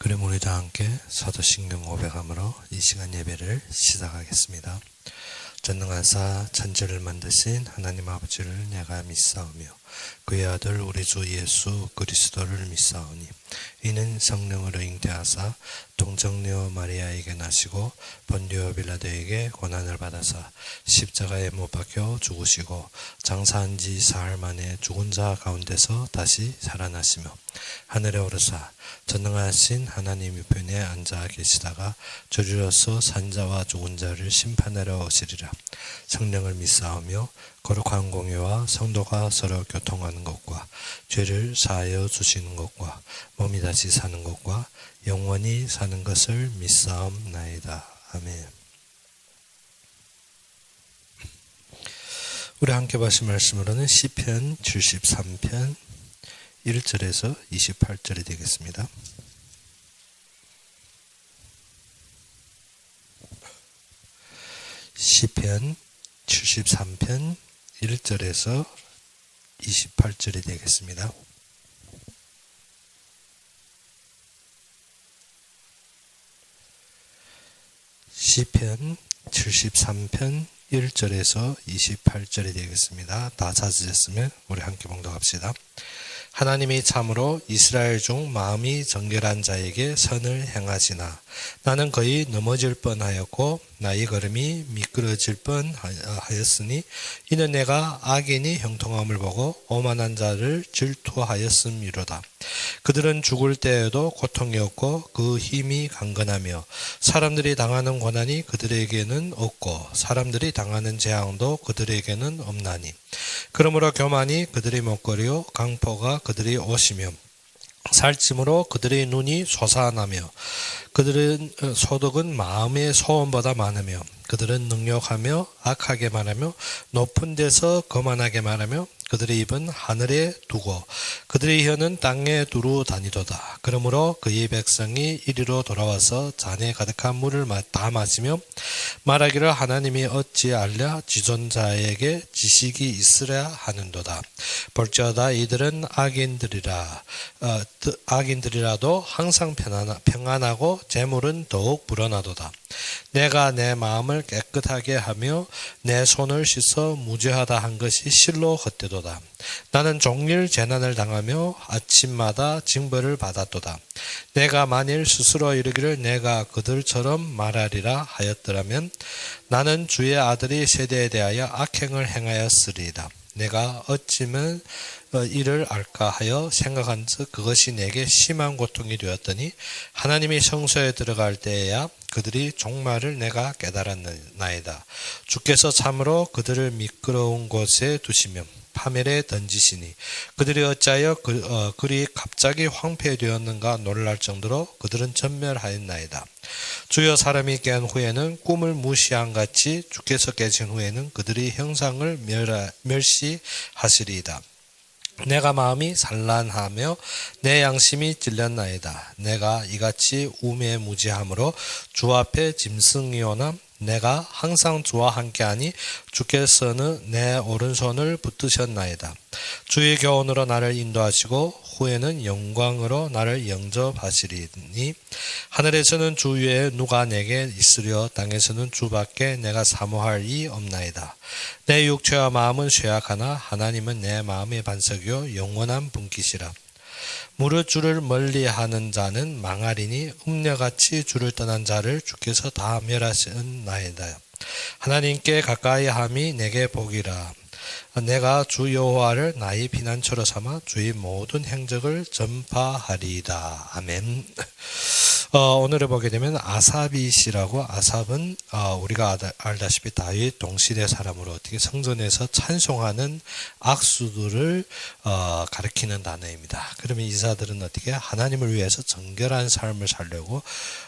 그럼 우리도 함께 사도신경 500암으로 이 시간 예배를 시작하겠습니다. 전능하사 천지를 만드신 하나님 아버지를 내가 믿사오며 그의 아들 우리 주 예수 그리스도를 믿사오니 이는 성령으로 잉태하사 동정녀 마리아에게 나시고 본디오 빌라도에게 고난을 받아사 십자가에 못 박혀 죽으시고 장사한 지 사흘 만에 죽은 자 가운데서 다시 살아나시며 하늘에 오르사 전능하신 하나님 우편에 앉아 계시다가 저주로서 산자와 죽은 자를 심판하러 오시리라. 성령을 믿사오며 거룩한 공예와 성도가 서로 교통하는 것과 죄를 사하여 주시는 것과 몸이 다시 사는 것과 영원히 사는 것을 믿사옵나이다. 아멘. 우리 함께 보신 말씀으로는 시편 73편 1절에서 28절이 되겠습니다. 시편 73편 1절에서 28절이 되겠습니다. 시편 73편 1절에서 28절이 되겠습니다. 다 찾으셨으면 우리 함께 봉독합시다. 하나님이 참으로 이스라엘 중 마음이 정결한 자에게 선을 행하시나 나는 거의 넘어질 뻔하였고 나의 걸음이 미끄러질 뻔하였으니 이는 내가 악인이 형통함을 보고 오만한 자를 질투하였음이로다. 그들은 죽을 때에도 고통이 없고 그 힘이 강건하며 사람들이 당하는 고난이 그들에게는 없고 사람들이 당하는 재앙도 그들에게는 없나니 그러므로 교만이 그들의 목걸이요 강포가 그들의 옷이며 살찜으로 그들의 눈이 솟아나며 그들은 소득은 마음의 소원보다 많으며 그들은 능욕하며 악하게 말하며 높은 데서 거만하게 말하며 그들의 입은 하늘에 두고 그들의 혀는 땅에 두루 다니도다. 그러므로 그의 백성이 이리로 돌아와서 잔에 가득한 물을 다 마시며 말하기를 하나님이 어찌 알랴 지존자에게 지식이 있으랴 하는도다. 볼지어다 이들은 악인들이라도 항상 평안하고 재물은 더욱 불어나도다. 내가 내 마음을 깨끗하게 하며 내 손을 씻어 무죄하다 한 것이 실로 헛되도다. 나는 종일 재난을 당하며 아침마다 징벌을 받았도다. 내가 만일 스스로 이르기를 내가 그들처럼 말하리라 하였더라면 나는 주의 아들이 세대에 대하여 악행을 행하였으리이다. 내가 어찌면 이를 알까 하여 생각한즉 그것이 내게 심한 고통이 되었더니 하나님이 성소에 들어갈 때에야 그들이 종말을 내가 깨달았나이다. 주께서 참으로 그들을 미끄러운 곳에 두시며 파멸에 던지시니 그들이 어찌하여 그리 갑자기 황폐되었는가 놀랄 정도로 그들은 전멸하였나이다. 주여 사람이 깬 후에는 꿈을 무시한 같이 주께서 깨신 후에는 그들이 형상을 멸시하시리이다. 내가 마음이 산란하며 내 양심이 찔렸나이다. 내가 이같이 우매무지함으로 주 앞에 짐승이오나 내가 항상 주와 함께하니 주께서는 내 오른손을 붙드셨나이다. 주의 교훈으로 나를 인도하시고 후에는 영광으로 나를 영접하시리니 하늘에서는 주 외에 누가 내게 있으려 땅에서는 주밖에 내가 사모할 이 없나이다. 내 육체와 마음은 쇠약하나 하나님은 내 마음의 반석이요 영원한 분깃이라. 무릇 주를 멀리하는 자는 망하리니 음녀같이 주를 떠난 자를 주께서 다 멸하셨나이다. 하나님께 가까이함이 내게 복이라. 내가 주 여호와를 나의 피난처로 삼아 주의 모든 행적을 전파하리이다. 아멘. 오늘을 보게 되면 아삽이시라고 아삽은 우리가 알다시피 다윗 동시대 사람으로 어떻게 성전에서 찬송하는 악수들을 가리키는 단어입니다. 그러면 이사들은 어떻게 하나님을 위해서 정결한 삶을 살려고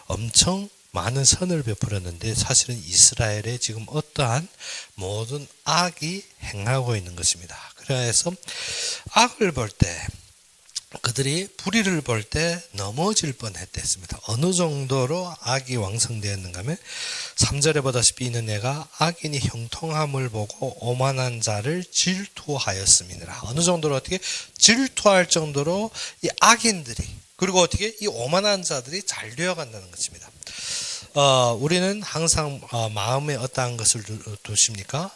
엄청 많은 선을 베풀었는데 사실은 이스라엘에 지금 어떠한 모든 악이 행하고 있는 것입니다. 그래서 악을 볼 때 그들이 불의를 볼 때 넘어질 뻔했댔습니다. 어느 정도로 악이 왕성되었는가 하면 3절에 보다시피 이는 내가 악인이 형통함을 보고 오만한 자를 질투하였음이니라. 어느 정도로 어떻게 질투할 정도로 이 악인들이 그리고 어떻게 이 오만한 자들이 잘 되어간다는 것입니다. 우리는 항상 마음에 어떠한 것을 두십니까?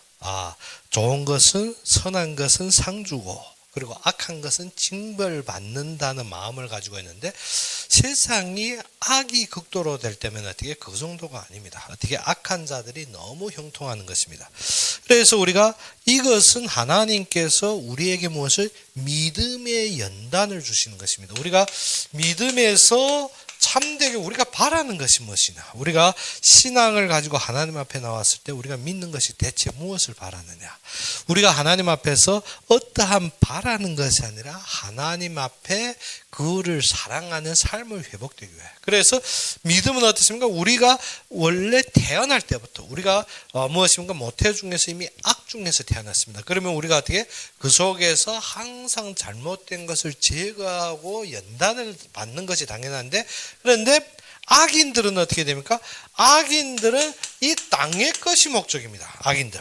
좋은 것은 선한 것은 상 주고 그리고 악한 것은 징벌받는다는 마음을 가지고 있는데 세상이 악이 극도로 될 때면 어떻게 그 정도가 아닙니다. 어떻게 악한 자들이 너무 형통하는 것입니다. 그래서 우리가 이것은 하나님께서 우리에게 무엇을 믿음의 연단을 주시는 것입니다. 우리가 믿음에서 참되게 우리가 바라는 것이 무엇이냐? 우리가 신앙을 가지고 하나님 앞에 나왔을 때 우리가 믿는 것이 대체 무엇을 바라느냐? 우리가 하나님 앞에서 어떠한 바라는 것이 아니라 하나님 앞에 그를 사랑하는 삶을 회복되기 위해. 그래서 믿음은 어떻습니까? 우리가 원래 태어날 때부터 우리가 무엇입니까? 모태 중에서 이미 악 중에서 태어났습니다. 그러면 우리가 어떻게 그 속에서 항상 잘못된 것을 제거하고 연단을 받는 것이 당연한데 그런데 악인들은 어떻게 됩니까? 악인들은 이 땅의 것이 목적입니다. 악인들.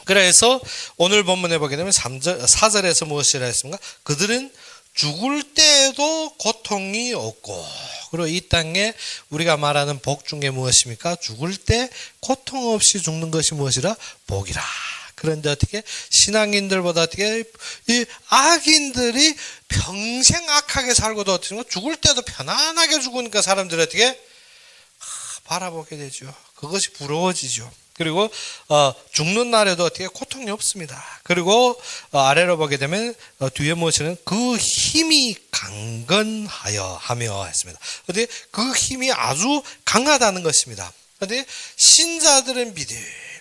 그래서 오늘 본문에 보게 되면 4절에서 무엇이라 했습니까? 그들은 죽을 때에도 고통이 없고 그리고 이 땅에 우리가 말하는 복 중에 무엇입니까? 죽을 때 고통 없이 죽는 것이 무엇이라? 복이라. 그런데 어떻게 신앙인들보다 어떻게 이 악인들이 평생 악하게 살고도 어떻게 죽을 때도 편안하게 죽으니까 사람들이 어떻게 바라보게 되죠. 그것이 부러워지죠. 그리고 죽는 날에도 어떻게 고통이 없습니다. 그리고 아래로 보게 되면 뒤에 무엇이는 그 힘이 강건하여 하며 했습니다. 어디 그 힘이 아주 강하다는 것입니다. 어디 신자들은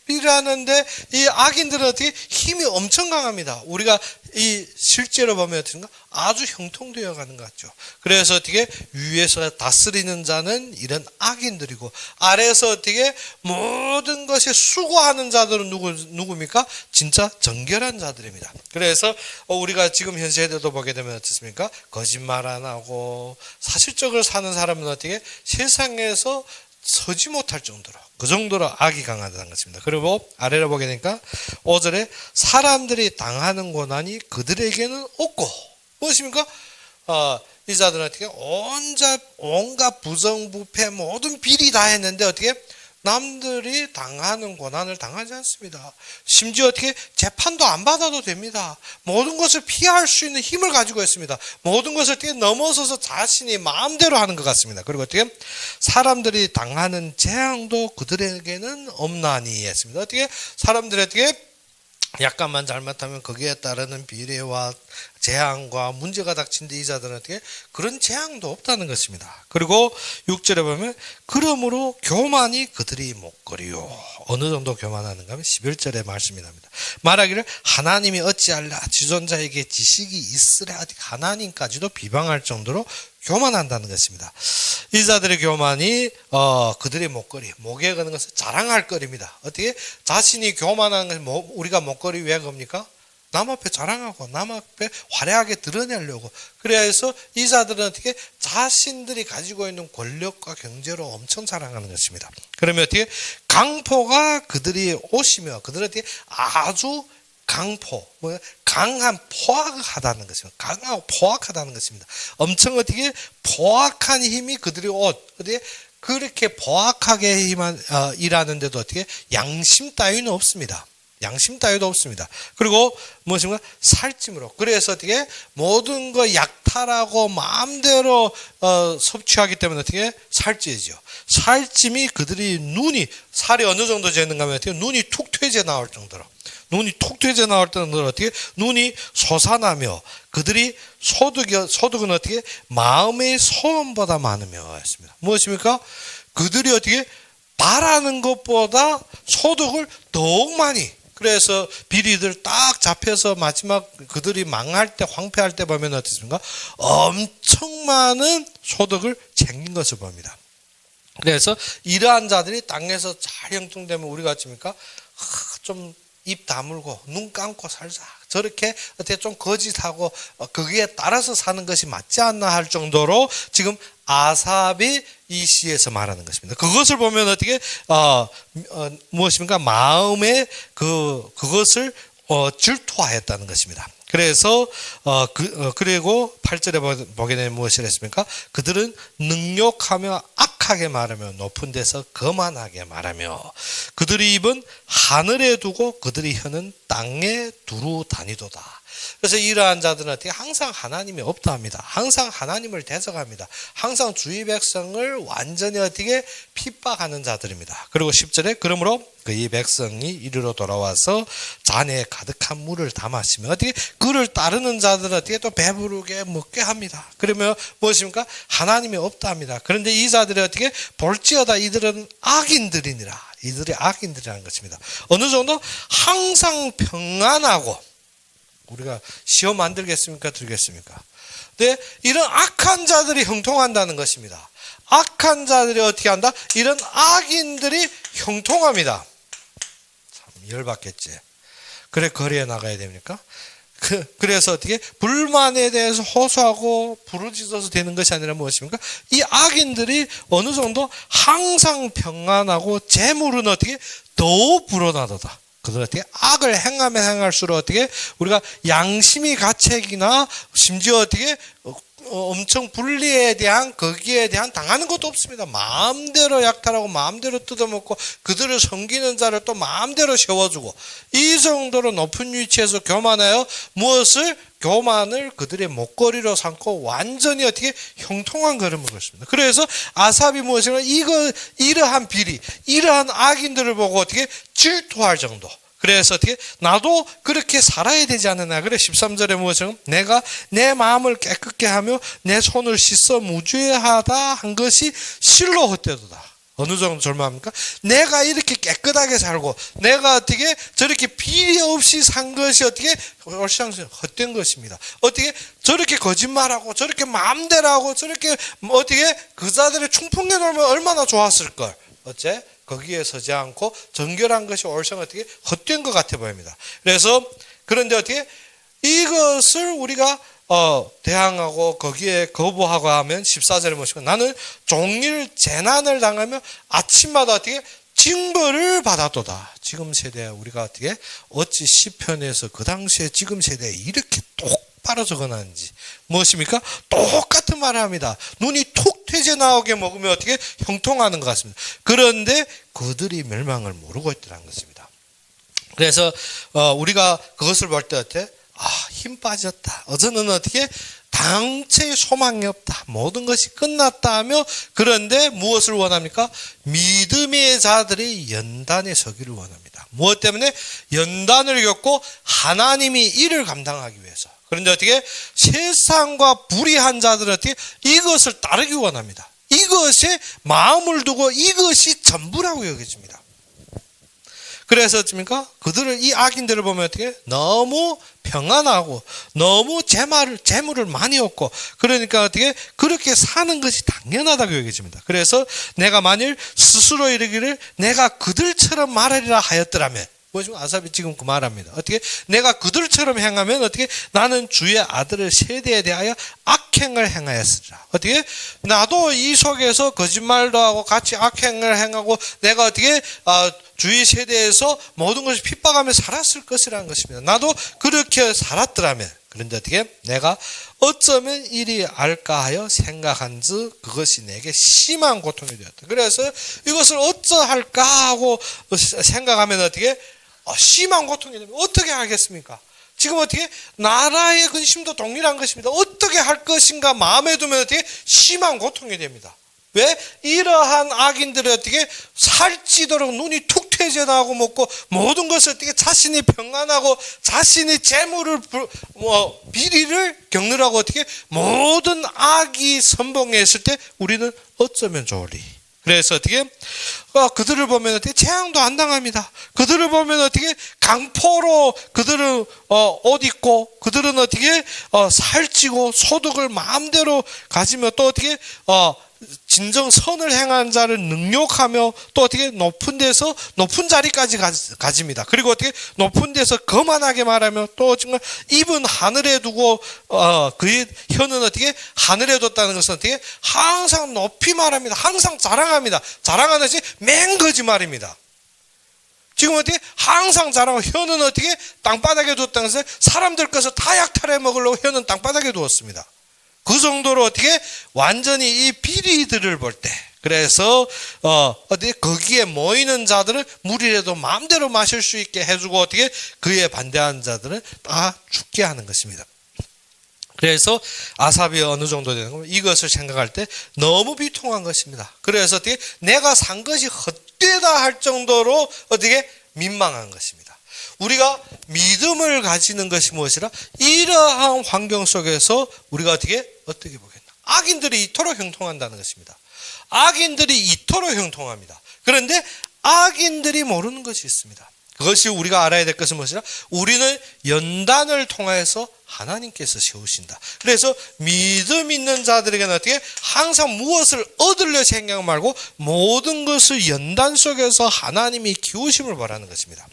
비밀하는데 이 악인들은 어떻게 힘이 엄청 강합니다. 우리가 이 실제로 보면 어떻게 아주 형통되어 가는 것 같죠. 그래서 어떻게 위에서 다스리는 자는 이런 악인들이고 아래에서 어떻게 모든 것에 수고하는 자들은 누구입니까? 진짜 정결한 자들입니다. 그래서 우리가 지금 현 세대도 보게 되면 어떻습니까? 거짓말 안 하고 사실적으로 사는 사람은 어떻게 세상에서 서지 못할 정도로 그 정도로 악이 강하다는 것입니다. 그리고 아래로 보게 되니까 5절에 사람들이 당하는 고난이 그들에게는 없고 무엇입니까? 이 자들은 어떻게 온갖 부정부패 모든 비리 다 했는데 어떻게 남들이 당하는 고난을 당하지 않습니다. 심지어 어떻게 재판도 안 받아도 됩니다. 모든 것을 피할 수 있는 힘을 가지고 있습니다. 모든 것을 어떻게 넘어서서 자신이 마음대로 하는 것 같습니다. 그리고 어떻게 사람들이 당하는 재앙도 그들에게는 없나니 했습니다. 어떻게 사람들이 어떻게 약간만 잘못하면 거기에 따르는 비례와 재앙과 문제가 닥친데 이 자들은 어떻게 그런 재앙도 없다는 것입니다. 그리고 6절에 보면 그러므로 교만이 그들이 목걸이요. 어느 정도 교만하는가 하면 11절에 말씀이 납니다. 말하기를 하나님이 어찌할라 지존자에게 지식이 있으랴 하나님까지도 비방할 정도로 교만한다는 것입니다. 이 자들의 교만이 그들의 목걸이, 목에 거는 것은 자랑할 거리입니다. 어떻게 자신이 교만한 것이 우리가 목걸이 왜 겁니까? 남 앞에 자랑하고 남 앞에 화려하게 드러내려고. 그래서 이 자들은 어떻게 자신들이 가지고 있는 권력과 경제로 엄청 자랑하는 것입니다. 그러면 어떻게 강포가 그들이 오시며 그들은 어떻게 아주 강한 포악하다는 것입니다. 강하고 포악하다는 것입니다. 엄청 어떻게 포악한 힘이 그들이 어떻게 그렇게 포악하게 일하는데도 어떻게 양심 따위는 없습니다. 양심 따위도 없습니다. 그리고 무엇인가 살찜으로 그래서 어떻게 모든 거 약탈하고 마음대로 섭취하기 때문에 어떻게 살찌죠. 살찜이 그들이 눈이 살이 어느 정도 재는가 하면 어떻게 눈이 툭 퇴져 나올 정도로 눈이 툭 퇴져 나올 때는 어떻게 눈이 솟아나며 그들이 소득은 어떻게 마음의 소원보다 많으며 했습니다. 무엇입니까? 그들이 어떻게 바라는 것보다 소득을 더욱 많이 그래서 비리들 딱 잡혀서 마지막 그들이 망할 때 황폐할 때 보면 어떻습니까? 엄청 많은 소득을 챙긴 것을 봅니다. 그래서 이러한 자들이 땅에서 잘 형통되면 우리가 어찌입니까? 좀 입 다물고 눈 감고 살자. 저렇게 어떻게 좀 거짓하고 거기에 따라서 사는 것이 맞지 않나 할 정도로 지금 아삽이 이 시에서 말하는 것입니다. 그것을 보면 어떻게 무엇입니까? 마음에 그것을 질투하였다는 것입니다. 그래서 그리고 8절에 보게 되면 무엇이라 했습니까? 그들은 능욕하며 악하게 말하며 높은 데서 거만하게 말하며 그들의 입은 하늘에 두고 그들의 혀는 땅에 두루 다니도다. 그래서 이러한 자들은 어떻게 항상 하나님이 없다 합니다. 항상 하나님을 대적합니다. 항상 주의 백성을 완전히 어떻게 핍박하는 자들입니다. 그리고 10절에 그러므로 그의 백성이 이리로 돌아와서 잔에 가득한 물을 담았으며 어떻게 그를 따르는 자들은 어떻게 또 배부르게 먹게 합니다. 그러면 무엇입니까? 하나님이 없다 합니다. 그런데 이 자들이 어떻게 볼지어다 이들은 악인들이니라. 이들이 악인들이라는 것입니다. 어느 정도 항상 평안하고 우리가 시험 안 들겠습니까? 들겠습니까? 네, 이런 악한 자들이 형통한다는 것입니다. 악한 자들이 어떻게 한다? 이런 악인들이 형통합니다. 참 열받겠지. 그래 거리에 나가야 됩니까? 그래서 어떻게 불만에 대해서 호소하고 부르짖어서 되는 것이 아니라 무엇입니까? 이 악인들이 어느 정도 항상 평안하고 재물은 어떻게 더 불어나도다. 그들 어떻게 악을 행하면 행할수록 어떻게 우리가 양심의 가책이나 심지어 어떻게 엄청 분리에 대한 거기에 대한 당하는 것도 없습니다. 마음대로 약탈하고 마음대로 뜯어먹고 그들을 섬기는 자를 또 마음대로 세워주고 이 정도로 높은 위치에서 교만하여 무엇을 교만을 그들의 목걸이로 삼고 완전히 어떻게 형통한 걸음을 걷습니다. 그래서 아삽이 무엇이냐 이러한 비리 이러한 악인들을 보고 어떻게 질투할 정도. 그래서 어떻게 나도 그렇게 살아야 되지 않느냐. 그래 13절에 무엇이냐 내가 내 마음을 깨끗게 하며 내 손을 씻어 무죄하다 한 것이 실로 헛되도다. 어느 정도 절망합니까? 내가 이렇게 깨끗하게 살고 내가 어떻게 저렇게 비리 없이 산 것이 어떻게 헛된 것입니다. 어떻게 저렇게 거짓말하고 저렇게 마음대로 하고 저렇게 어떻게 그 자들의 충풍에 놀면 얼마나 좋았을걸. 어째? 거기에 서지 않고 정결한 것이 옳상 어떻게 헛된 것 같아 보입니다. 그래서 그런데 어떻게 이것을 우리가 대항하고 거기에 거부하고 하면 14절에 뭐시고 나는 종일 재난을 당하며 아침마다 어떻게 징벌을 받았도다. 지금 세대 우리가 어떻게 어찌 시편에서 그 당시에 지금 세대에 이렇게 똑바로 적어놨는지 무엇입니까? 똑같은 말을 합니다. 눈이 툭 퇴제 나오게 먹으면 어떻게 형통하는 것 같습니다. 그런데 그들이 멸망을 모르고 있더라는 것입니다. 그래서 우리가 그것을 볼 때 어때? 힘 빠졌다. 어제는 어떻게 당체의 소망이 없다. 모든 것이 끝났다 하며 그런데 무엇을 원합니까? 믿음의 자들이 연단에 서기를 원합니다. 무엇 때문에? 연단을 겪고 하나님이 이를 감당하기 위해서. 그런데 어떻게? 세상과 불의한 자들은 어떻게? 이것을 따르기 원합니다. 이것에 마음을 두고 이것이 전부라고 여겨집니다. 그래서 어떻습니까? 그들을 이 악인들을 보면 어떻게? 너무 평안하고 너무 재물을 많이 얻고 그러니까 어떻게? 그렇게 사는 것이 당연하다고 여겨집니다. 그래서 내가 만일 스스로 이르기를 내가 그들처럼 말하리라 하였더라면 뭐죠? 아삽이 지금 그 말합니다. 어떻게? 내가 그들처럼 행하면 어떻게? 나는 주의 아들의 세대에 대하여 악행을 행하였으리라. 어떻게? 나도 이 속에서 거짓말도 하고 같이 악행을 행하고 내가 어떻게? 주의 세대에서 모든 것을 핍박하며 살았을 것이라는 것입니다. 나도 그렇게 살았더라면 그런데 어떻게? 내가 어쩌면 이리 알까 하여 생각한즉 그것이 내게 심한 고통이 되었다. 그래서 이것을 어쩌할까 하고 생각하면 어떻게? 심한 고통이 됩니다. 어떻게 하겠습니까? 지금 어떻게? 나라의 근심도 동일한 것입니다. 어떻게 할 것인가 마음에 두면 어떻게? 심한 고통이 됩니다. 왜? 이러한 악인들이 어떻게 살찌도록 눈이 툭 퇴제 나고 먹고 모든 것을 어떻게 자신이 평안하고 자신이 재물을 비리를 겪느라고 어떻게 모든 악이 선봉했을 때 우리는 어쩌면 좋으리. 그래서 어떻게 그들을 보면 어떻게 재앙도 안 당합니다. 그들을 보면 어떻게 강포로 그들은 옷 입고 그들은 어떻게 살찌고 소득을 마음대로 가지며 또 어떻게 진정 선을 행한 자를 능욕하며 또 어떻게 높은 데서 높은 자리까지 가집니다. 그리고 어떻게 높은 데서 거만하게 말하며 또 정말 입은 하늘에 두고 그의 혀는 어떻게 하늘에 뒀다는 것은 어떻게 항상 높이 말합니다. 항상 자랑합니다. 자랑하는 것이 맹거짓말입니다. 지금 어떻게 항상 자라고 혀는 어떻게 땅바닥에 두었다는 것은 사람들 것을 다 약탈해 먹으려고 혀는 땅바닥에 두었습니다. 그 정도로 어떻게 완전히 이 비리들을 볼 때, 그래서 어떻게 거기에 모이는 자들은 물이라도 마음대로 마실 수 있게 해주고 어떻게 그에 반대하는 자들은 다 죽게 하는 것입니다. 그래서 아삽이 어느 정도 되는 거면 이것을 생각할 때 너무 비통한 것입니다. 그래서 어떻게 내가 산 것이 헛되다 할 정도로 어떻게 민망한 것입니다. 우리가 믿음을 가지는 것이 무엇이라 이러한 환경 속에서 우리가 어떻게 보겠나. 악인들이 이토록 형통한다는 것입니다. 악인들이 이토록 형통합니다. 그런데 악인들이 모르는 것이 있습니다. 그것이 우리가 알아야 될 것은 무엇이라 우리는 연단을 통해서 하나님께서 세우신다. 그래서 믿음 있는 자들에게는 어떻게 항상 무엇을 얻으려 생각 말고 모든 것을 연단 속에서 하나님이 키우심을 바라는 것입니다.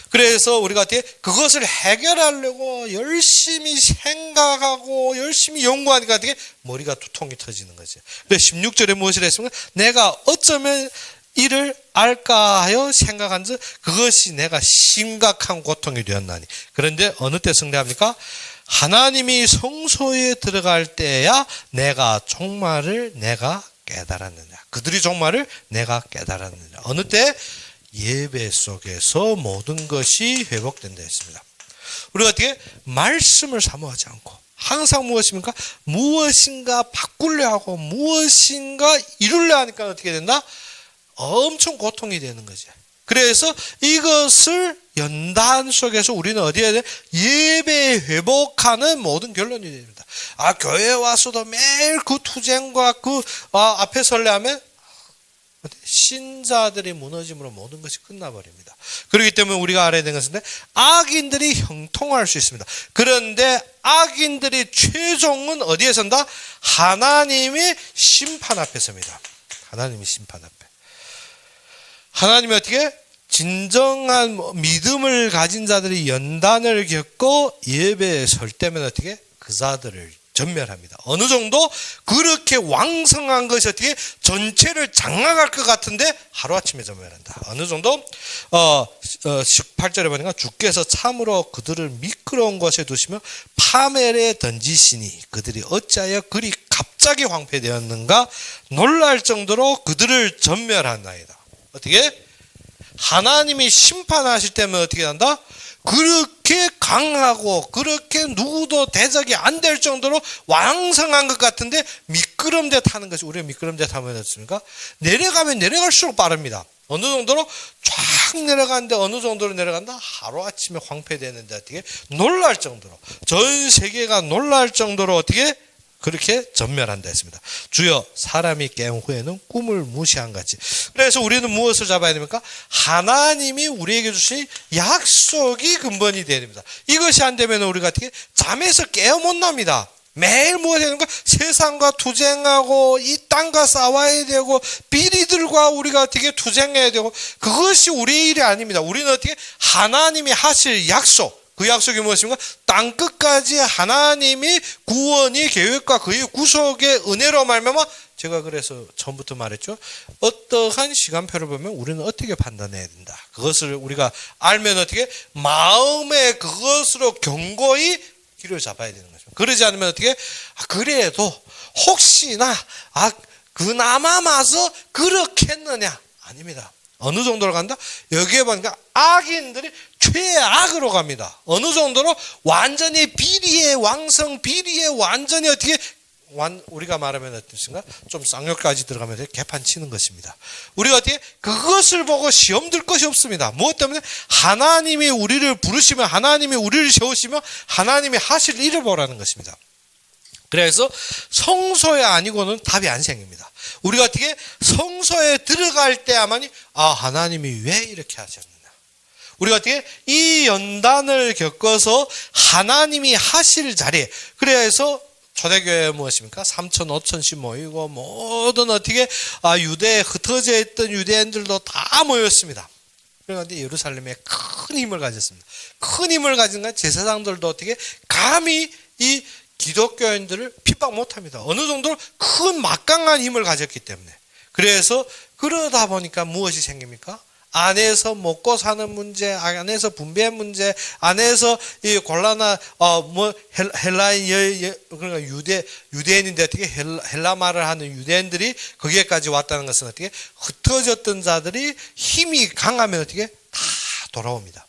그래서 우리가 어떻게 그것을 해결하려고 열심히 생각하고 열심히 연구하니까 어떻게 머리가 두통이 터지는 거죠. 그래서 16절에 무엇을 했습니까? 내가 어쩌면 이를 알까 하여 생각한즉 그것이 내가 심각한 고통이 되었나니. 그런데 어느 때 성대합니까? 하나님이 성소에 들어갈 때야 내가 종말을 내가 깨달았느냐. 그들이 종말을 내가 깨달았느냐. 어느 때? 예배 속에서 모든 것이 회복된다 했습니다. 우리가 어떻게 말씀을 사모하지 않고 항상 무엇입니까? 무엇인가 바꾸려 하고 무엇인가 이루려 하니까 어떻게 된다? 엄청 고통이 되는 거죠. 그래서 이것을 연단 속에서 우리는 어디에 돼? 예배 회복하는 모든 결론이 됩니다. 교회에 와서도 매일 그 투쟁과 그 앞에 설레 하면 신자들이 무너짐으로 모든 것이 끝나버립니다. 그렇기 때문에 우리가 알아야 되는 것은 악인들이 형통할 수 있습니다. 그런데 악인들이 최종은 어디에 선다? 하나님의 심판 앞에 섭니다. 하나님의 심판 앞에. 하나님이 어떻게? 진정한 믿음을 가진 자들이 연단을 겪고 예배에 설 때면 어떻게? 그 자들을 전멸합니다. 어느 정도 그렇게 왕성한 것이 어떻게 전체를 장악할 것 같은데 하루아침에 전멸한다. 어느 정도 18절에 보니까 주께서 참으로 그들을 미끄러운 곳에 두시며 파멸에 던지시니 그들이 어찌하여 그리 갑자기 황폐되었는가 놀랄 정도로 그들을 전멸한나이다. 어떻게? 하나님이 심판하실 때면 어떻게 한다? 그렇게 강하고 그렇게 누구도 대적이 안 될 정도로 왕성한 것 같은데 미끄럼대 타는 것이, 우리가 미끄럼대 타면 어떻습니까? 내려가면 내려갈수록 빠릅니다. 어느 정도로 쫙 내려가는데 어느 정도로 내려간다? 하루아침에 황폐되는데 어떻게? 놀랄 정도로, 전 세계가 놀랄 정도로 어떻게? 그렇게 전멸한다 했습니다. 주여 사람이 깨운 후에는 꿈을 무시한 같이. 그래서 우리는 무엇을 잡아야 됩니까? 하나님이 우리에게 주신 약속이 근본이 되어야 됩니다. 이것이 안 되면 우리가 어떻게 잠에서 깨어 못 납니다. 매일 무엇 해야 되는가? 세상과 투쟁하고 이 땅과 싸워야 되고 비리들과 우리가 어떻게 투쟁해야 되고 그것이 우리의 일이 아닙니다. 우리는 어떻게 하나님이 하실 약속, 그 약속이 무엇입니까? 땅끝까지 하나님이 구원의 계획과 그의 구속의 은혜로 말미암아, 제가 그래서 처음부터 말했죠. 어떠한 시간표를 보면 우리는 어떻게 판단해야 된다. 그것을 우리가 알면 어떻게 마음에 그것으로 견고히 길을 잡아야 되는 거죠. 그러지 않으면 어떻게 그래도 혹시나 그나마 마서 그렇게 했느냐? 아닙니다. 어느 정도로 간다? 여기에 보니까 악인들이 최악으로 갑니다. 어느 정도로? 완전히 비리의 왕성, 비리의 완전히 어떻게, 우리가 말하면 어떻습니까? 좀 쌍욕까지 들어가면 개판 치는 것입니다. 우리가 어떻게? 그것을 보고 시험 들 것이 없습니다. 무엇 때문에? 하나님이 우리를 부르시며, 하나님이 우리를 세우시며, 하나님이 하실 일을 보라는 것입니다. 그래서 성소에 아니고는 답이 안 생깁니다. 우리가 어떻게 성소에 들어갈 때야만이 하나님이 왜 이렇게 하셨느냐. 우리가 어떻게 이 연단을 겪어서 하나님이 하실 자리에, 그래서 초대교회 무엇입니까? 3천, 5천씩 모이고 모든 어떻게 유대에 흩어져 있던 유대인들도 다 모였습니다. 그런데 예루살렘에 큰 힘을 가졌습니다. 큰 힘을 가진 건 제사장들도 어떻게 감히 이 기독교인들을 핍박 못합니다. 어느 정도로 큰 막강한 힘을 가졌기 때문에. 그래서 그러다 보니까 무엇이 생깁니까? 안에서 먹고 사는 문제, 안에서 분배 문제, 안에서 이 곤란한 헬라인 그러니까 유대인인데 어떻게 헬라 말을 하는 유대인들이 거기에까지 왔다는 것은 어떻게 흩어졌던 자들이 힘이 강하면 어떻게 다 돌아옵니다.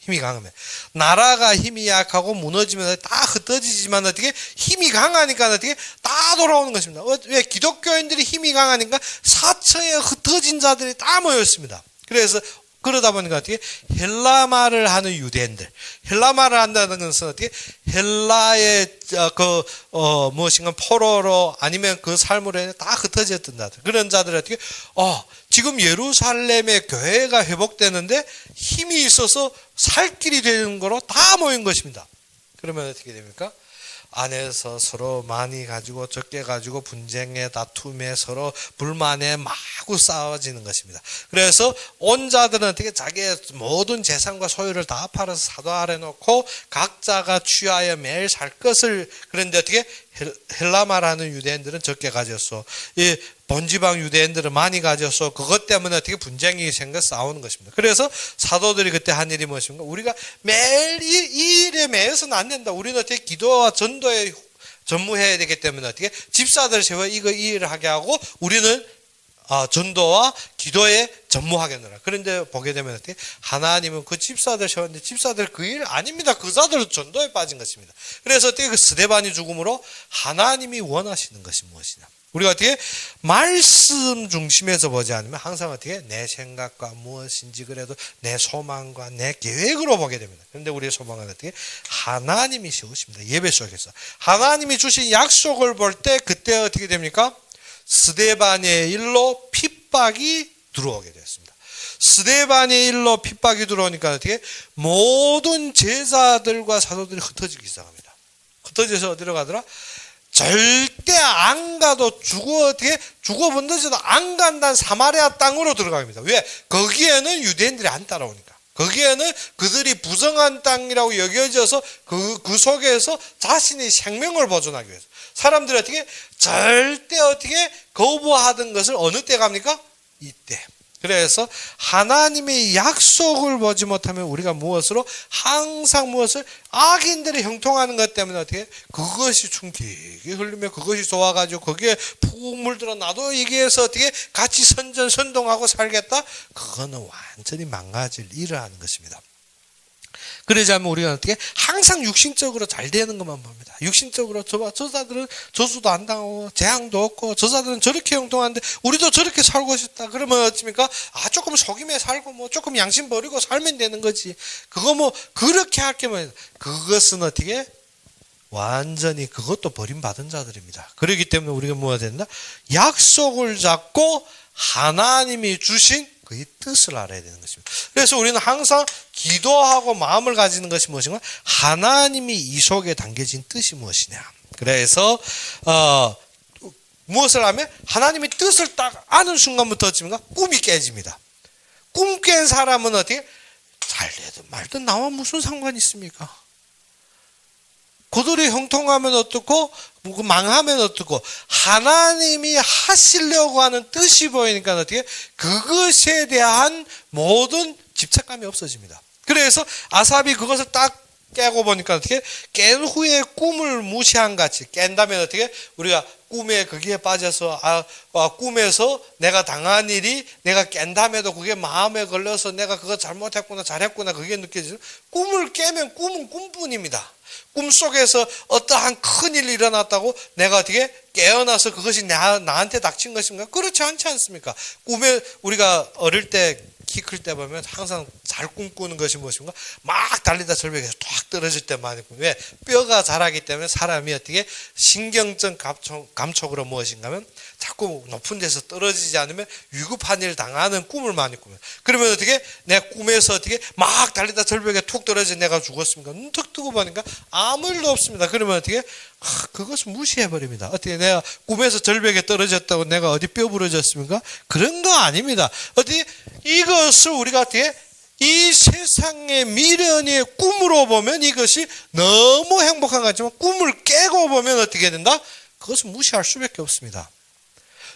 힘이 강하면 나라가 힘이 약하고 무너지면 다 흩어지지만 어떻게 힘이 강하니까 어떻게 다 돌아오는 것입니다. 왜 기독교인들이 힘이 강하니까 사처에 흩어진 자들이 다 모였습니다. 그래서 그러다 보니까 어떻게 헬라 말을 하는 유대인들, 헬라 말을 한다는 것은 어떻게 헬라의 무엇인가 포로로 아니면 그 삶으로 다 흩어졌던 자들, 그런 자들이 어떻게 지금 예루살렘의 교회가 회복되는데 힘이 있어서 살 길이 되는 거로 다 모인 것입니다. 그러면 어떻게 됩니까? 안에서 서로 많이 가지고 적게 가지고 분쟁에 다툼에 서로 불만에 마구 싸워지는 것입니다. 그래서 온 자들은 어떻게 자기의 모든 재산과 소유를 다 팔아서 사도 아래 놓고 각자가 취하여 매일 살 것을, 그런데 어떻게 헬라 말하는 유대인들은 적게 가졌어. 이 본지방 유대인들은 많이 가졌어. 그것 때문에 어떻게 분쟁이 생겨 싸우는 것입니다. 그래서 사도들이 그때 한 일이 무엇인가? 우리가 매일 이 일에 매여서는 안 된다. 우리는 어떻게 기도와 전도에 전무해야 되기 때문에 어떻게 집사들 세워 이 일을 하게 하고 우리는 전도와 기도에 전무하겠노라. 그런데 보게 되면 어떻게 하나님은 그 집사들 세웠는데 집사들 그 일 아닙니다. 그 자들 전도에 빠진 것입니다. 그래서 어떻게 그 스데반이 죽음으로 하나님이 원하시는 것이 무엇이냐? 우리가 어떻게 말씀 중심에서 보지 않으면 항상 어떻게 내 생각과 무엇인지 그래도 내 소망과 내 계획으로 보게 됩니다. 그런데 우리의 소망은 어떻게 하나님이 세우십니다. 예배 속에서 하나님이 주신 약속을 볼 때 그때 어떻게 됩니까? 스데반의 일로 핍박이 들어오게 됐습니다. 스데반의 일로 핍박이 들어오니까 어떻게 모든 제자들과 사도들이 흩어지기 시작합니다. 흩어져서 어디로 가더라? 절대 안 가도 어떻게 죽어본다지도 안 간다는 사마리아 땅으로 들어갑니다. 왜? 거기에는 유대인들이 안 따라오니까. 거기에는 그들이 부정한 땅이라고 여겨져서 그 속에서 자신의 생명을 보존하기 위해서 사람들이 어떻게 절대 어떻게 거부하던 것을 어느 때 갑니까? 이때. 그래서 하나님의 약속을 보지 못하면 우리가 무엇으로 항상 무엇을 악인들이 형통하는 것 때문에 어떻게 그것이 충격이 흘리며 그것이 좋아가지고 거기에 푹 물들어 나도 여기에서 어떻게 같이 선동하고 살겠다? 그거는 완전히 망가질 일을 하는 것입니다. 그러자면 우리가 어떻게 항상 육신적으로 잘 되는 것만 봅니다. 육신적으로 저자들은 저주도 안 당하고 재앙도 없고 저자들은 저렇게 형통한데 우리도 저렇게 살고 싶다. 그러면 어떻습니까? 조금 속임에 살고 조금 양심 버리고 살면 되는 거지. 그거 그렇게 할 게면 그것은 어떻게 완전히 그것도 버림받은 자들입니다. 그렇기 때문에 우리가 뭐가 된다? 약속을 잡고 하나님이 주신 그의 뜻을 알아야 되는 것입니다. 그래서 우리는 항상 기도하고 마음을 가지는 것이 무엇인가? 하나님이 이 속에 담겨진 뜻이 무엇이냐. 그래서 무엇을 하면 하나님의 뜻을 딱 아는 순간부터 어찌입니까? 꿈이 깨집니다. 꿈 깬 사람은 어떻게? 잘되든 말든 나와 무슨 상관이 있습니까? 그들이 형통하면 어떻고 망하면 어떻고 하나님이 하시려고 하는 뜻이 보이니까 어떻게 그것에 대한 모든 집착감이 없어집니다. 그래서 아삽이 그것을 딱 깨고 보니까 어떻게 깬 후에 꿈을 무시한 같이 깬 다음에 어떻게 우리가 꿈에 거기에 빠져서 꿈에서 내가 당한 일이 내가 깬 다음에도 그게 마음에 걸려서 내가 그거 잘못했구나 잘했구나 그게 느껴지죠. 꿈을 깨면 꿈은 꿈뿐입니다. 꿈속에서 어떠한 큰일이 일어났다고 내가 어떻게 깨어나서 그것이 나한테 닥친 것인가? 그렇지 않지 않습니까? 꿈에 우리가 어릴 때 키 클 때 보면 항상 잘 꿈꾸는 것이 무엇인가? 막 달리다 절벽에서 탁 떨어질 때 많이 꿈. 왜? 뼈가 자라기 때문에 사람이 어떻게 신경적 감촉으로 무엇인가 하면 자꾸 높은 데서 떨어지지 않으면 위급한 일 당하는 꿈을 많이 꾸면 그러면 어떻게 내 꿈에서 어떻게 막 달리다 절벽에 툭 떨어져 내가 죽었습니까? 툭 뜨고 보니까 아무 일도 없습니다. 그러면 어떻게 그것을 무시해버립니다. 어떻게 내가 꿈에서 절벽에 떨어졌다고 내가 어디 뼈 부러졌습니까? 그런 거 아닙니다. 어떻게 이것을 우리가 어떻게 이 세상의 미련의 꿈으로 보면 이것이 너무 행복한 것 같지만 꿈을 깨고 보면 어떻게 된다? 그것을 무시할 수밖에 없습니다.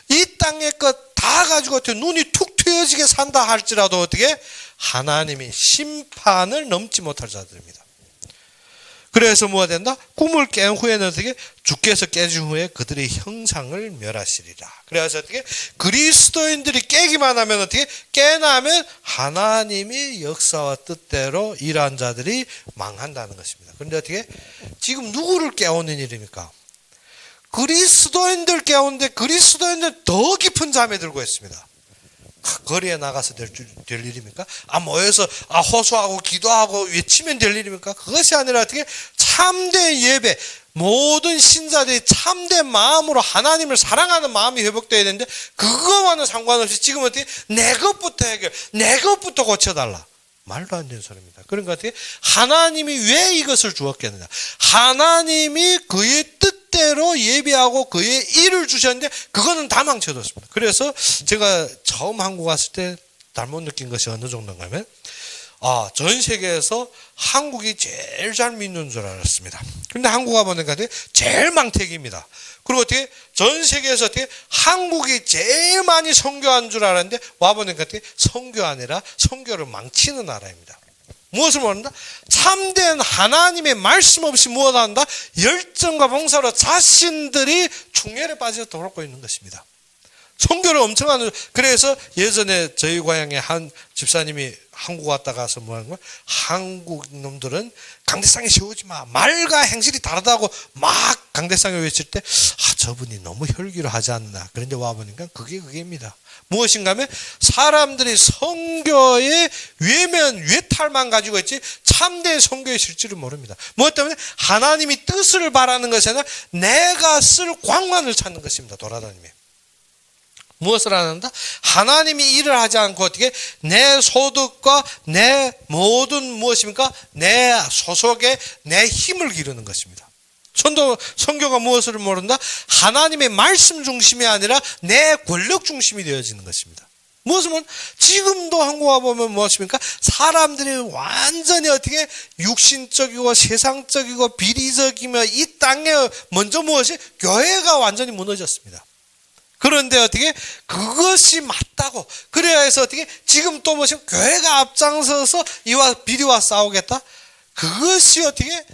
이 땅의 것 다 가지고 어떻게 눈이 툭 엉투어지게 산다 할지라도 어떻게 하나님이 심판을 넘지 못할 자들입니다. 그래서 뭐가 된다? 꿈을 깬 후에는 어떻게 주께서 깨진 후에 그들의 형상을 멸하시리라. 그래서 어떻게 그리스도인들이 깨기만 하면 어떻게 깨나면 하나님이 역사와 뜻대로 일한 자들이 망한다는 것입니다. 그런데 어떻게 지금 누구를 깨우는 일입니까? 그리스도인들 깨우는데 그리스도인들 더 깊은 잠에 들고 있습니다. 거리에 나가서 될 일입니까? 모여서 호소하고 기도하고 외치면 될 일입니까? 그것이 아니라 어떻게 참된 예배, 모든 신자들이 참된 마음으로 하나님을 사랑하는 마음이 회복되어야 되는데 그거와는 상관없이 지금 어떻게 내 것부터 해결, 내 것부터 고쳐달라. 말도 안 되는 소리입니다. 그러니까 어떻게 하나님이 왜 이것을 주었겠느냐? 하나님이 그의 뜻대로 예배하고 그의 일을 주셨는데 그거는 다 망쳐뒀습니다. 그래서 제가 처음 한국 왔을 때 잘못 느낀 것이 어느 정도인가 하면 전 세계에서 한국이 제일 잘 믿는 줄 알았습니다. 그런데 한국 와보니까 제일 망태기입니다. 그리고 어떻게 전 세계에서 어떻게 한국이 제일 많이 선교한 줄 알았는데 와보니까 어떻게 선교 아니라 선교를 망치는 나라입니다. 무엇을 말한다? 참된 하나님의 말씀 없이 무엇 한다? 열정과 봉사로 자신들이 충혈에 빠져 돌고 있는 것입니다. 선교를 엄청 하는, 그래서 예전에 저희 고향에 한 집사님이 한국 왔다 가서 뭐 하는 거야? 한국 놈들은 강대상에 세우지 마. 말과 행실이 다르다고 막 강대상에 외칠 때, 저분이 너무 혈기로 하지 않나. 그런데 와보니까 그게입니다. 무엇인가 하면 사람들이 선교의 외탈만 가지고 있지 참된 선교의 실질을 모릅니다. 무엇 때문에? 하나님이 뜻을 바라는 것이 아니라 내가 쓸 광만을 찾는 것입니다. 돌아다니며. 무엇을 한다? 하나님이 일을 하지 않고 어떻게 내 소득과 내 모든 무엇입니까? 내 소속에 내 힘을 기르는 것입니다. 선교가 무엇을 모른다? 하나님의 말씀 중심이 아니라 내 권력 중심이 되어지는 것입니다. 무엇을 모른다? 지금도 한국 와보면 무엇입니까? 사람들이 완전히 어떻게 육신적이고 세상적이고 비리적이며 이 땅에 먼저 무엇이? 교회가 완전히 무너졌습니다. 그런데 어떻게 그것이 맞다고 그래야 해서 어떻게 지금 또 뭐지 교회가 앞장서서 이와 비리와 싸우겠다. 그것이 어떻게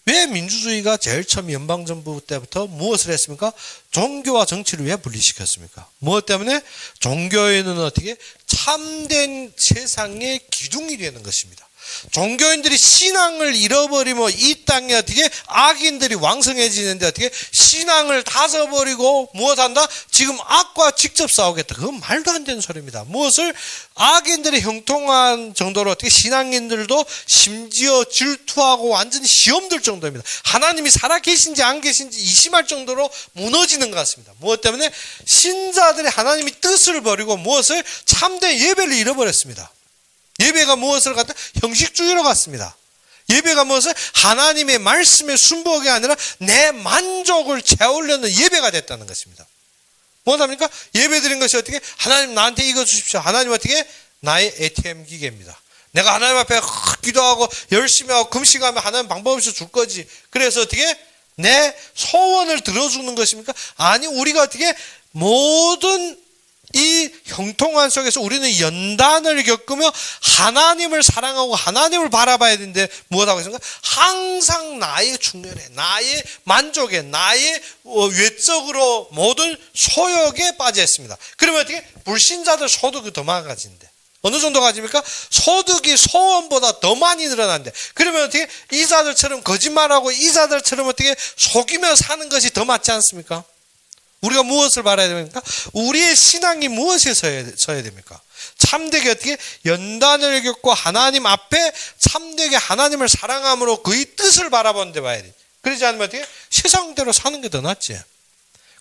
왜 민주주의가 제일 처음 연방정부 때부터 무엇을 했습니까? 종교와 정치를 왜 분리시켰습니까? 무엇 때문에? 종교에는 어떻게 참된 세상의 기둥이 되는 것입니다. 종교인들이 신앙을 잃어버리면 이 땅에 어떻게 악인들이 왕성해지는데 어떻게 신앙을 다져버리고 무엇한다? 지금 악과 직접 싸우겠다. 그건 말도 안 되는 소리입니다. 무엇을? 악인들이 형통한 정도로 어떻게 신앙인들도 심지어 질투하고 완전히 시험들 정도입니다. 하나님이 살아계신지 안 계신지 의심할 정도로 무너지는 것 같습니다. 무엇 때문에? 신자들이 하나님이 뜻을 버리고 무엇을? 참된 예배를 잃어버렸습니다. 예배가 무엇을 갖다? 형식주의로 갔습니다. 예배가 무엇을? 하나님의 말씀에 순복이 아니라 내 만족을 채우려는 예배가 됐다는 것입니다. 뭐합니까? 예배 드린 것이 어떻게? 하나님 나한테 이거 주십시오. 하나님 어떻게? 나의 ATM 기계입니다. 내가 하나님 앞에 기도하고 열심히 하고 금식하면 하나님 방법 없이 줄 거지. 그래서 어떻게? 내 소원을 들어주는 것입니까? 아니, 우리가 어떻게? 모든 이 형통한 속에서 우리는 연단을 겪으며 하나님을 사랑하고 하나님을 바라봐야 되는데 무엇하고 있습니까? 항상 나의 충렬에, 나의 만족에, 나의 외적으로 모든 소욕에 빠져 있습니다. 그러면 어떻게? 불신자들 소득이 더 많아지는데 어느 정도 가집니까? 소득이 소원보다 더 많이 늘어난대. 그러면 어떻게? 이자들처럼 거짓말하고 이자들처럼 어떻게 속이며 사는 것이 더 맞지 않습니까? 우리가 무엇을 바라야 됩니까? 우리의 신앙이 무엇에 서야 됩니까? 참되게 어떻게 연단을 겪고 하나님 앞에 참되게 하나님을 사랑함으로 그의 뜻을 바라보는 데 봐야 돼. 그러지 않으면 어떻게? 세상대로 사는 게 더 낫지.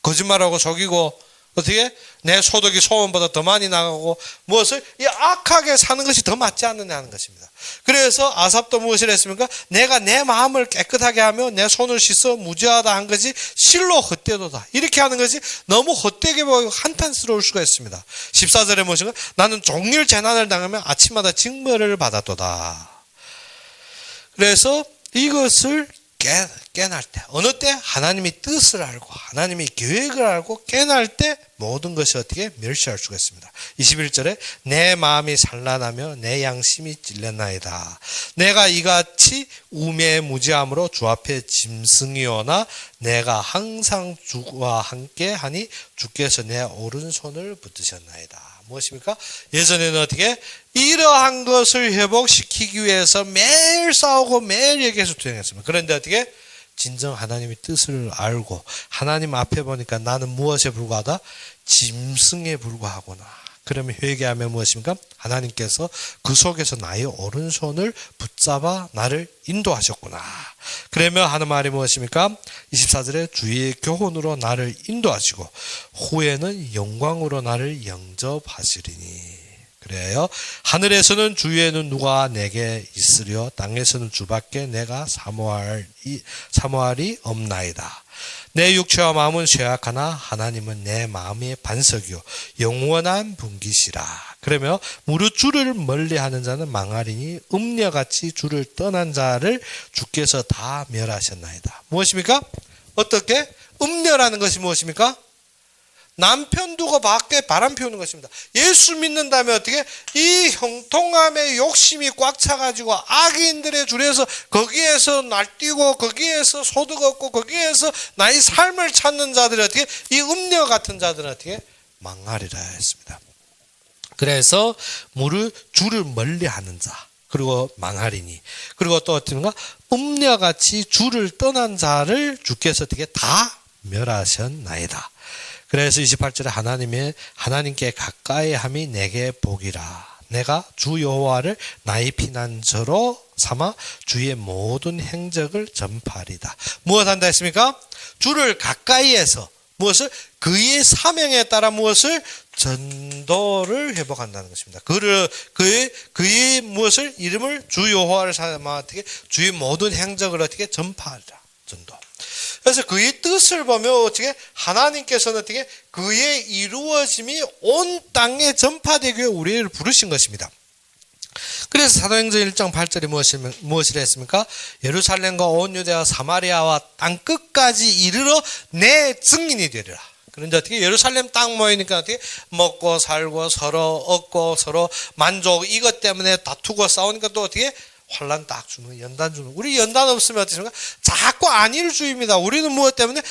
거짓말하고 속이고 어떻게? 내 소득이 소원보다 더 많이 나가고 무엇을? 이 악하게 사는 것이 더 맞지 않느냐 하는 것입니다. 그래서 아삽도 무엇을 했습니까? 내가 내 마음을 깨끗하게 하며 내 손을 씻어 무죄하다 한 것이 실로 헛되도다. 이렇게 하는 것이 너무 헛되게 보이고 한탄스러울 수가 있습니다. 14절에 무엇인가? 나는 종일 재난을 당하며 아침마다 징벌을 받았도다. 그래서 이것을 깨날 때, 어느 때 하나님의 뜻을 알고 하나님의 계획을 알고 깨날 때 모든 것이 어떻게 멸시할 수가 있습니다. 21절에 내 마음이 산란하며 내 양심이 찔렸나이다. 내가 이같이 우매무지함으로 주 앞에 짐승이 오나 내가 항상 주와 함께 하니 주께서 내 오른손을 붙드셨나이다. 무엇입니까? 예전에는 어떻게 이러한 것을 회복시키기 위해서 매일 싸우고 매일 얘기해서 투쟁했습니다. 그런데 어떻게 진정 하나님의 뜻을 알고 하나님 앞에 보니까 나는 무엇에 불과하다? 짐승에 불과하구나. 그러면 회개하면 무엇입니까? 하나님께서 그 속에서 나의 오른손을 붙잡아 나를 인도하셨구나. 그러면 하는 말이 무엇입니까? 24절에 주의 교훈으로 나를 인도하시고 후에는 영광으로 나를 영접하시리니. 그래요. 하늘에서는 주위에는 누가 내게 있으려 땅에서는 주밖에 내가 사모할이 없나이다. 내 육체와 마음은 쇠약하나 하나님은 내 마음의 반석이요 영원한 분기시라. 그러며 무릇 주를 멀리하는 자는 망하리니 음녀같이 주를 떠난 자를 주께서 다 멸하셨나이다. 무엇입니까? 어떻게? 음녀라는 것이 무엇입니까? 남편 두고 밖에 바람 피우는 것입니다. 예수 믿는다면 어떻게? 이 형통함의 욕심이 꽉 차가지고 악인들의 줄에서 거기에서 날뛰고 거기에서 소득 얻고 거기에서 나의 삶을 찾는 자들이 어떻게? 이 음녀 같은 자들은 어떻게? 망하리라 했습니다. 그래서 무릇 주를 멀리하는 자 그리고 망하리니 그리고 또 어떻게인가? 음녀같이 주를 떠난 자를 주께서 어떻게? 다 멸하셨나이다. 그래서 28절에 하나님께 가까이 함이 내게 복이라. 내가 주 여호와를 나의 피난처로 삼아 주의 모든 행적을 전파하리다. 무엇한다 했습니까? 주를 가까이에서 무엇을? 그의 사명에 따라 무엇을? 전도를 회복한다는 것입니다. 그의 무엇을? 이름을 주 여호와를 삼아 어떻게? 주의 모든 행적을 어떻게? 전파하리라. 전도. 그래서 그의 뜻을 보면 어떻게 하나님께서는 어떻게 그의 이루어짐이 온 땅에 전파되기 위해 우리를 부르신 것입니다. 그래서 사도행전 1장 8절이 무엇이라 했습니까? 예루살렘과 온 유대와 사마리아와 땅 끝까지 이르러 내 증인이 되리라. 그런데 어떻게 예루살렘 땅 모이니까 어떻게 먹고 살고 서로 얻고 서로 만족 이것 때문에 다투고 싸우니까 또 어떻게 환란 딱 주는 연단 주는. 우리 연단 없으면 어떻습니까? 자꾸 안일주의입니다. 우리는 무엇 때문에?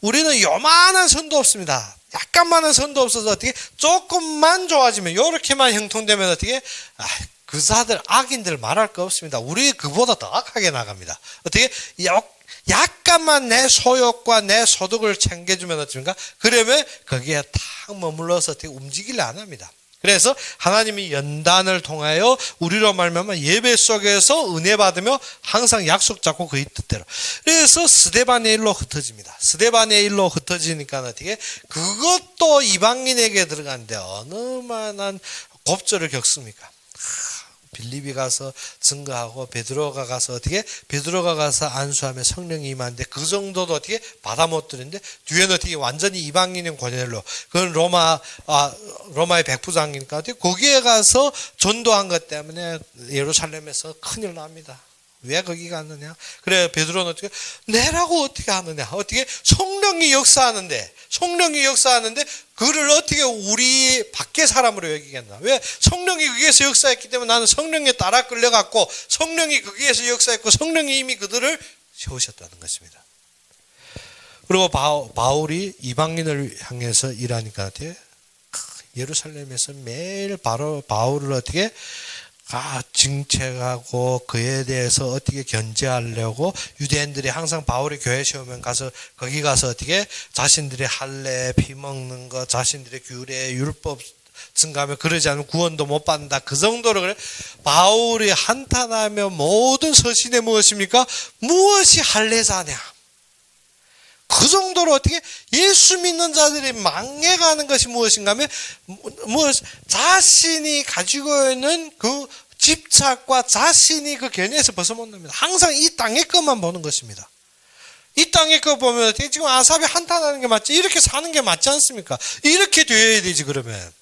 우리는 요만한 선도 없습니다. 약간만한 선도 없어서 어떻게 조금만 좋아지면 이렇게만 형통되면 어떻게 그 자들 악인들 말할 거 없습니다. 우리 그보다 더 악하게 나갑니다. 어떻게 약간만 내 소욕과 내 소득을 챙겨주면 어떻습니까? 그러면 거기에 탁 머물러서 어떻게 움직이려 안 합니다. 그래서 하나님이 연단을 통하여 우리로 말미암아 예배 속에서 은혜 받으며 항상 약속 잡고 그의 뜻대로. 그래서 스데반의 일로 흩어집니다. 스데반의 일로 흩어지니까 어떻게 그것도 이방인에게 들어가는데 얼마나 곱절을 겪습니까? 빌립이 가서 증거하고 베드로가 가서 어떻게? 베드로가 가서 안수하며 성령이 임하는데 그 정도도 어떻게? 받아 못 들는데 뒤에는 어떻게? 완전히 이방인인 고넬로 그건 로마의 백부장이니까 어떻게? 거기에 가서 전도한 것 때문에 예루살렘에서 큰일 납니다. 왜 거기 갔느냐? 그래 베드로는 어떻게? 내라고 어떻게 하느냐? 어떻게? 성령이 역사하는데 그를 어떻게 우리 밖의 사람으로 여기겠나? 왜? 성령이 거기에서 역사했기 때문에 나는 성령에 따라 끌려갔고 성령이 거기에서 역사했고 성령이 이미 그들을 세우셨다는 것입니다. 그리고 바울이 이방인을 향해서 일하니까 어떻게? 예루살렘에서 매일 바울을 어떻게? 징책하고 그에 대해서 어떻게 견제하려고 유대인들이 항상 바울이 교회 세우면 거기 가서 어떻게 자신들의 할례 피먹는 거 자신들의 규례 율법 증가하면 그러지 않으면 구원도 못 받는다. 그 정도로 그래. 바울이 한탄하며 모든 서신에 무엇입니까? 무엇이 할례자냐? 그 정도로 어떻게 예수 믿는 자들이 망해가는 것이 무엇인가 하면 자신이 가지고 있는 그 집착과 자신이 그 견해에서 벗어 못 납니다. 항상 이 땅의 것만 보는 것입니다. 이 땅의 것 보면 어떻게 지금 아삽이 한탄하는 게 맞지? 이렇게 사는 게 맞지 않습니까? 이렇게 되어야 되지 그러면.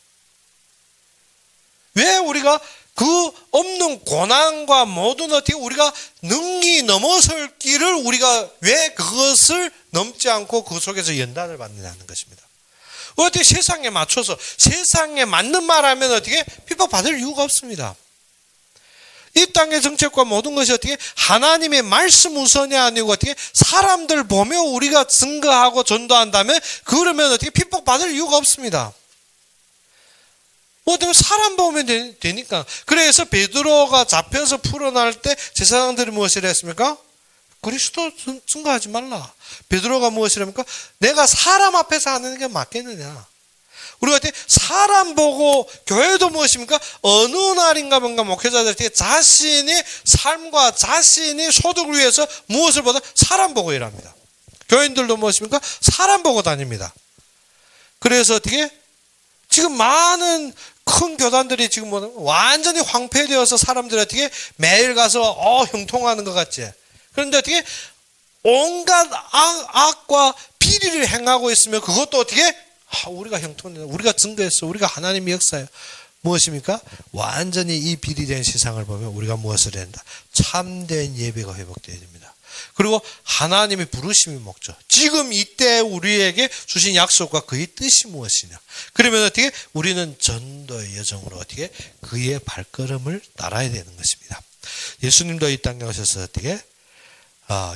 왜 우리가 그 없는 고난과 모든 어떻게 우리가 능히 넘어설 길을 우리가 왜 그것을 넘지 않고 그 속에서 연단을 받느냐는 것입니다. 어떻게 세상에 맞춰서 세상에 맞는 말하면 어떻게 핍박받을 이유가 없습니다. 이 땅의 정책과 모든 것이 어떻게 하나님의 말씀 우선이 아니고 어떻게 사람들 보며 우리가 증거하고 전도한다면 그러면 어떻게 핍박받을 이유가 없습니다. 어떻게 사람 보면 되니까. 그래서 베드로가 잡혀서 풀어날 때 제사장들이 무엇을 했습니까? 그리스도 증거하지 말라. 베드로가 무엇을 합니까? 내가 사람 앞에서 하는 게 맞겠느냐. 우리가 어떻게 사람 보고 교회도 무엇입니까? 어느 날인가 뭔가 목회자들이 자신의 삶과 자신의 소득을 위해서 무엇을 보다 사람 보고 일합니다. 교인들도 무엇입니까? 사람 보고 다닙니다. 그래서 어떻게 지금 많은 큰 교단들이 지금 완전히 황폐되어서 사람들이 어떻게 매일 가서 형통하는 것 같지. 그런데 어떻게 온갖 악과 비리를 행하고 있으면 그것도 어떻게 우리가 형통된다. 우리가 증거했어. 우리가 하나님의 역사예요. 무엇입니까? 완전히 이 비리된 세상을 보면 우리가 무엇을 해야 된다? 참된 예배가 회복되어야 됩니다. 그리고 하나님의 부르심이 목적. 지금 이때 우리에게 주신 약속과 그의 뜻이 무엇이냐. 그러면 어떻게 우리는 전도의 여정으로 어떻게 그의 발걸음을 따라야 되는 것입니다. 예수님도 이 땅에 오셔서 어떻게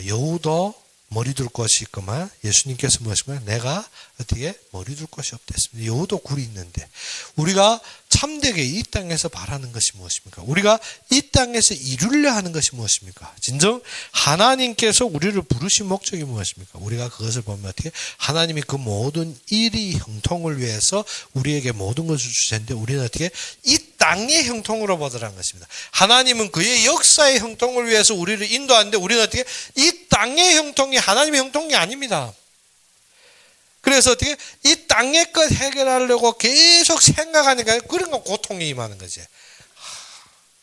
여우도 머리 둘 곳이 있구만. 예수님께서 무엇이면 내가 어떻게 머리 둘 곳이 없댔습니다. 여우도 굴이 있는데 우리가 참되게 이 땅에서 바라는 것이 무엇입니까? 우리가 이 땅에서 이루려 하는 것이 무엇입니까? 진정 하나님께서 우리를 부르신 목적이 무엇입니까? 우리가 그것을 보면 어떻게 하나님이 그 모든 일이 형통을 위해서 우리에게 모든 것을 주셨는데 우리는 어떻게 이 땅의 형통으로 보더라는 것입니다. 하나님은 그의 역사의 형통을 위해서 우리를 인도하는데 우리는 어떻게 이 땅의 형통이 하나님의 형통이 아닙니다. 그래서 어떻게 이 땅의 것 해결하려고 계속 생각하니까 그런 거 고통이 임하는 거지.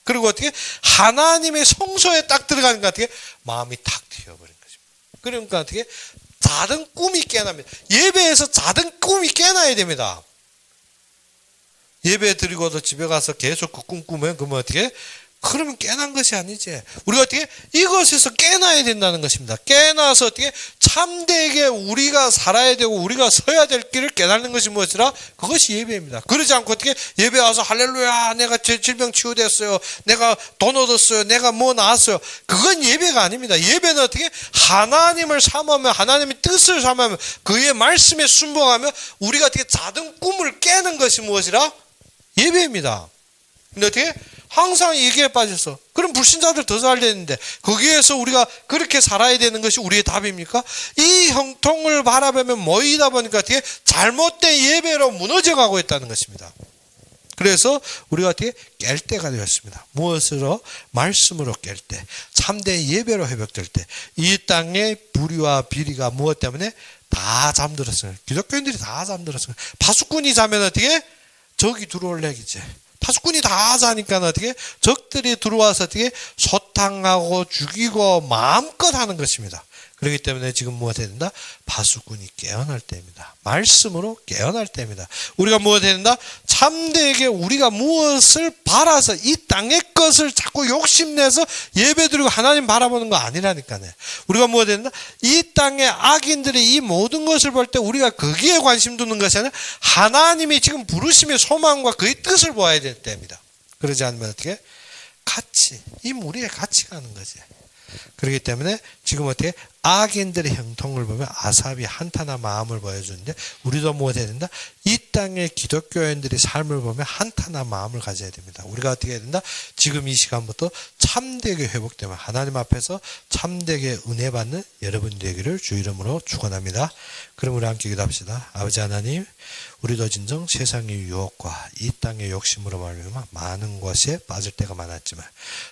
그리고 어떻게 하나님의 성소에 딱 들어가니까 어떻게 마음이 탁 튀어버린 것입니다. 그러니까 어떻게 자던 꿈이 깨납니다. 예배에서 자던 꿈이 깨나야 됩니다. 예배 드리고도 집에 가서 계속 그 꿈 꾸면 그러면 어떻게? 그러면 깨난 것이 아니지. 우리가 어떻게 이것에서 깨나야 된다는 것입니다. 깨나서 어떻게 참되게 우리가 살아야 되고 우리가 서야 될 길을 깨닫는 것이 무엇이라? 그것이 예배입니다. 그러지 않고 어떻게 예배 와서 할렐루야 내가 질병 치유됐어요. 내가 돈 얻었어요. 내가 뭐 나왔어요. 그건 예배가 아닙니다. 예배는 어떻게 하나님을 삼으며 하나님의 뜻을 삼으며 그의 말씀에 순종하며 우리가 어떻게 자던 꿈을 깨는 것이 무엇이라? 예배입니다. 근데 어떻게? 항상 얘기에 빠졌어. 그럼 불신자들 더 잘 되는데 거기에서 우리가 그렇게 살아야 되는 것이 우리의 답입니까? 이 형통을 바라보면 모이다 보니까 어떻게 잘못된 예배로 무너져 가고 있다는 것입니다. 그래서 우리가 어떻게 깰 때가 되었습니다. 무엇으로? 말씀으로 깰 때, 참된 예배로 회복될 때, 이 땅의 불의와 비리가 무엇 때문에 다 잠들었어요. 기독교인들이 다 잠들었어요. 파수꾼이 자면 어떻게? 적이 들어올 얘기지. 파수꾼이 다 자니까 어떻게 적들이 들어와서 어떻게 소탕하고 죽이고 마음껏 하는 것입니다. 그렇기 때문에 지금 무엇 해야 된다? 파수꾼이 깨어날 때입니다. 말씀으로 깨어날 때입니다. 우리가 무엇 해야 된다? 참되게 우리가 무엇을 바라서 이 땅의 것을 자꾸 욕심내서 예배드리고 하나님 바라보는 거 아니라니까요. 우리가 무엇 해야 된다? 이 땅의 악인들이 이 모든 것을 볼 때 우리가 거기에 관심 두는 것이 아니라 하나님이 지금 부르심의 소망과 그의 뜻을 보아야 될 때입니다. 그러지 않으면 어떻게? 같이 이 무리에 같이 가는 거지. 그렇기 때문에 지금 어떻게 악인들의 형통을 보면 아삽이 한탄한 마음을 보여주는데 우리도 무엇 해야 된다? 이 땅의 기독교인들의 삶을 보면 한탄한 마음을 가져야 됩니다. 우리가 어떻게 해야 된다? 지금 이 시간부터 참되게 회복되면 하나님 앞에서 참되게 은혜 받는 여러분 되기를 주 이름으로 축원합니다. 그럼 우리 함께 기도합시다. 아버지 하나님, 우리도 진정 세상의 유혹과 이 땅의 욕심으로 말미암아 많은 것에 빠질 때가 많았지만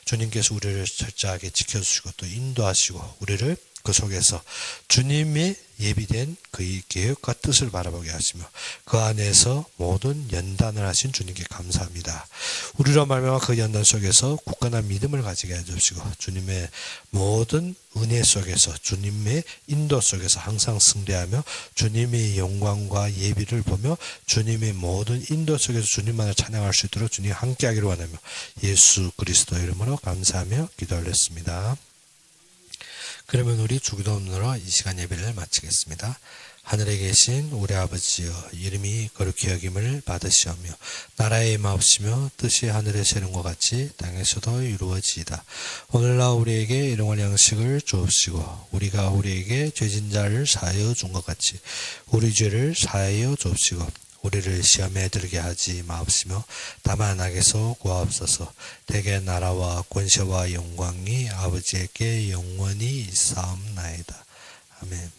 주님께서 우리를 철저하게 지켜주시고 또 인도하시고 우리를 그 속에서 주님의 예비된 그의 계획과 뜻을 바라보게 하시며 그 안에서 모든 연단을 하신 주님께 감사합니다. 우리로 말미암아 그 연단 속에서 굳건한 믿음을 가지게 해주시고 주님의 모든 은혜 속에서 주님의 인도 속에서 항상 승리하며 주님의 영광과 예비를 보며 주님의 모든 인도 속에서 주님만을 찬양할 수 있도록 주님 함께하기를 원하며 예수 그리스도 이름으로 감사하며 기도 올렸습니다. 그러면 우리 주기도문으로 이 시간 예배를 마치겠습니다. 하늘에 계신 우리 아버지여, 이름이 거룩히 여김을 받으시오며 나라의 임하옵시며 뜻이 하늘에서 이룬 것 같이 땅에서도 이루어지이다. 오늘날 우리에게 일용할 양식을 주옵시고 우리가 우리에게 죄진 자를 사하여 준 것 같이 우리 죄를 사하여 주옵시고 우리를 시험에 들게 하지 마옵시며 다만 악에서 구하옵소서. 대개 나라와 권세와 영광이 아버지에게 영원히 있사옵나이다. 아멘.